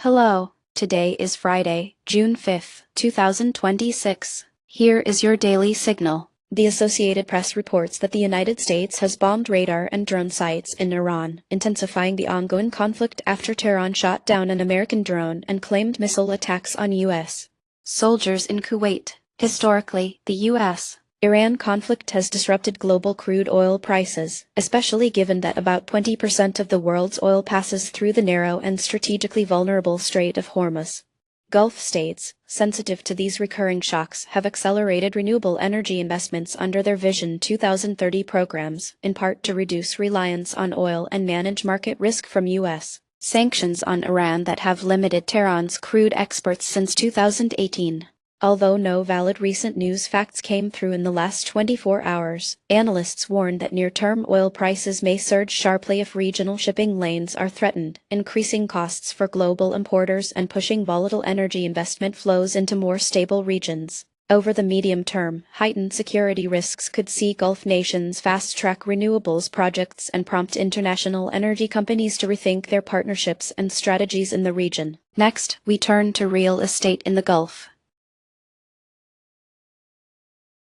Hello, today is Friday, June 5, 2026. Here is your daily signal. The Associated Press reports that the United States has bombed radar and drone sites in Iran, intensifying the ongoing conflict after Tehran shot down an American drone and claimed missile attacks on U.S. soldiers in Kuwait. Historically, the U.S.-Iran conflict has disrupted global crude oil prices, especially given that about 20% of the world's oil passes through the narrow and strategically vulnerable Strait of Hormuz. Gulf states, sensitive to these recurring shocks, have accelerated renewable energy investments under their Vision 2030 programs, in part to reduce reliance on oil and manage market risk from U.S. sanctions on Iran that have limited Tehran's crude exports since 2018. Although no valid recent news facts came through in the last 24 hours, analysts warn that near-term oil prices may surge sharply if regional shipping lanes are threatened, increasing costs for global importers and pushing volatile energy investment flows into more stable regions. Over the medium term, heightened security risks could see Gulf nations fast-track renewables projects and prompt international energy companies to rethink their partnerships and strategies in the region. Next, we turn to real estate in the Gulf.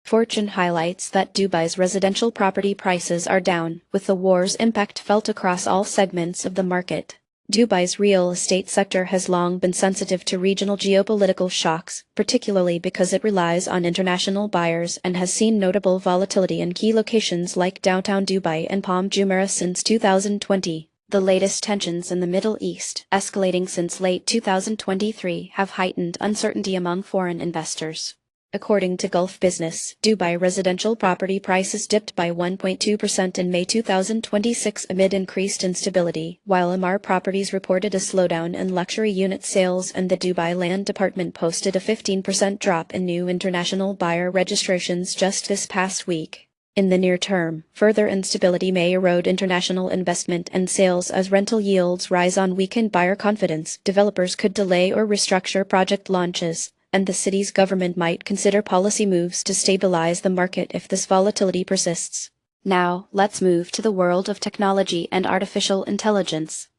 Fortune highlights that Dubai's residential property prices are down, with the war's impact felt across all segments of the market. Dubai's real estate sector has long been sensitive to regional geopolitical shocks, particularly because it relies on international buyers and has seen notable volatility in key locations like downtown Dubai and Palm Jumeirah since 2020. The latest tensions in the Middle East, escalating since late 2023, have heightened uncertainty among foreign investors. According to Gulf Business, Dubai residential property prices dipped by 1.2% in May 2026 amid increased instability, while Emaar Properties reported a slowdown in luxury unit sales and the Dubai Land Department posted a 15% drop in new international buyer registrations just this past week. In the near term, further instability may erode international investment and sales as rental yields rise on weakened buyer confidence. Developers could delay or restructure project launches, and the city's government might consider policy moves to stabilize the market if this volatility persists. Now, let's move to the world of technology and artificial intelligence.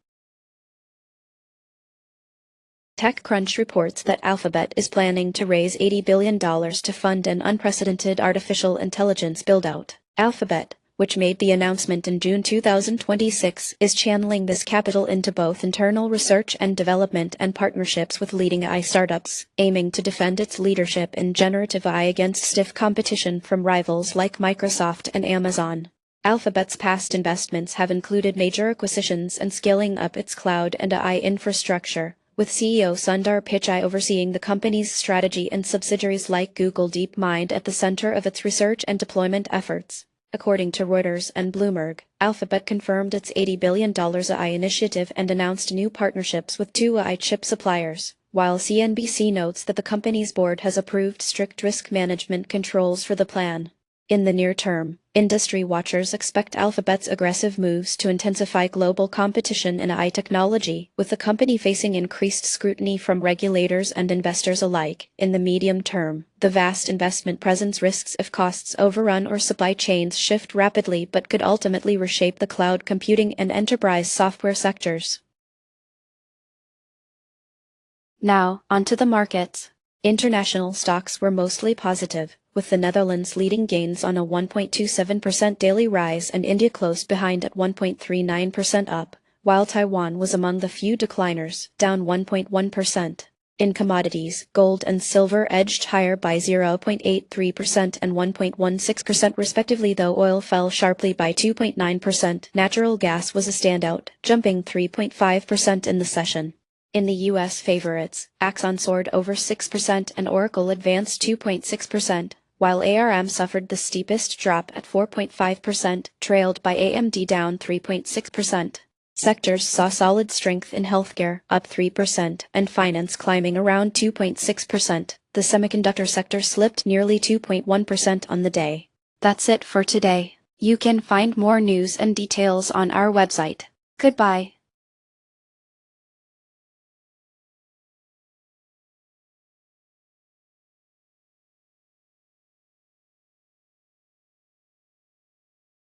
TechCrunch reports that Alphabet is planning to raise $80 billion to fund an unprecedented artificial intelligence build-out. Alphabet, which made the announcement in June 2026, is channeling this capital into both internal research and development and partnerships with leading AI startups, aiming to defend its leadership in generative AI against stiff competition from rivals like Microsoft and Amazon. Alphabet's past investments have included major acquisitions and scaling up its cloud and AI infrastructure, with CEO Sundar Pichai overseeing the company's strategy and subsidiaries like Google DeepMind at the center of its research and deployment efforts. According to Reuters and Bloomberg, Alphabet confirmed its $80 billion AI initiative and announced new partnerships with two AI chip suppliers, while CNBC notes that the company's board has approved strict risk management controls for the plan. In the near term, industry watchers expect Alphabet's aggressive moves to intensify global competition in AI technology, with the company facing increased scrutiny from regulators and investors alike. In the medium term, the vast investment presents risks if costs overrun or supply chains shift rapidly, but could ultimately reshape the cloud computing and enterprise software sectors. Now, onto the markets. International stocks were mostly positive, with the Netherlands leading gains on a 1.27% daily rise and India close behind at 1.39% up, while Taiwan was among the few decliners, down 1.1%. In commodities, gold and silver edged higher by 0.83% and 1.16% respectively, though oil fell sharply by 2.9%. Natural gas was a standout, jumping 3.5% in the session. In the U.S. favorites, Axon soared over 6% and Oracle advanced 2.6%, while ARM suffered the steepest drop at 4.5%, trailed by AMD down 3.6%. Sectors saw solid strength in healthcare, up 3%, and finance climbing around 2.6%. The semiconductor sector slipped nearly 2.1% on the day. That's it for today. You can find more news and details on our website. Goodbye.